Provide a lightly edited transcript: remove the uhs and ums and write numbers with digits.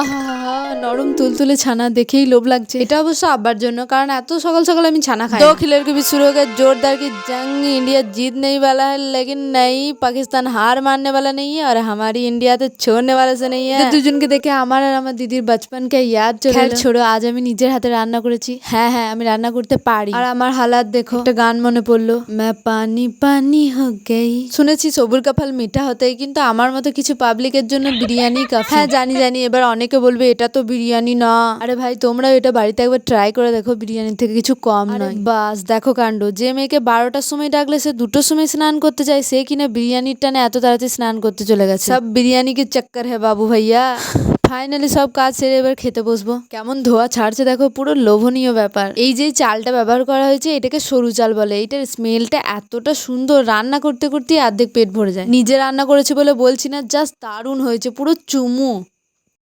আহা! নরম তুলতুলে ছানা দেখেই লোভ লাগছে। এটা অবশ্য আব্বার জন্য, কারণ এত সকাল সকাল আমি ছানা খাই। 2 खिलड़ के बीच शुरू हो गया जोरदार की जंग। इंडिया जीत नहीं वाला है, लेकिन नहीं, पाकिस्तान हार मानने वाला नहीं है और हमारी इंडिया तो छोड़ने वाला से नहीं है। দুজনকে দেখে আমার আর আমার দিদির বাচপনকে ইয়াদ চলে এলো। ছোড়ো, আজ আমি নিজের হাতে রান্না করেছি। হ্যাঁ, আমি রান্না করতে পারি। আর আমার হালাত দেখো। একটা গান মনে পড়লো, मैं पानी पानी हो गई। শুনেছি সবুর কা ফল মিঠা হতে, কিন্তু আমার মতো কিছু পাবলিকের জন্য বিরিয়ানি কাফি। হ্যাঁ জানি, এবার অনেকে বলবে এটা তো বিরিয়ানি না। আরে ভাই, তোমরা এটা বাড়িতে একবার ট্রাই করে দেখো, বিরিয়ানির থেকে কিছু কম নয়। বাস দেখো কাণ্ড, যে মেয়েকে 12টার সময় ডাকলে সে 2টোর সময় স্নান করতে যায়, সে কিনা বিরিয়ানির টানে এত তাড়াতাড়ি স্নান করতে চলে গেছে। সব বিরিয়ানি কি চক্কর হে বাবু ভাইয়া। ফাইনালি সব কাজ সেরে এবার খেতে বসবো। কেমন ধোয়া ছাড়ছে দেখো, পুরো লোভনীয় ব্যাপার। এই যে চালটা ব্যবহার করা হয়েছে, এটাকে সরু চাল বলে। এটার স্মেলটা এতটা সুন্দর, রান্না করতে করতে অর্ধেক পেট ভরে যায়। নিজে রান্না করেছে বলে বলছি না, জাস্ট দারুণ হয়েছে, পুরো চুমু।